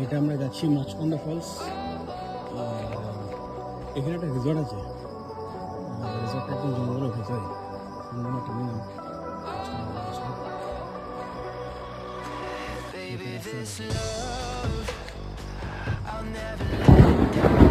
এটা আমরা যাচ্ছি মাচকন্দা ফলস। এখানে একটা রিসর্ট আছে, রিসর্টটা একদম জঙ্গলের ভেতরে। Baby, this love, I'll never let you down.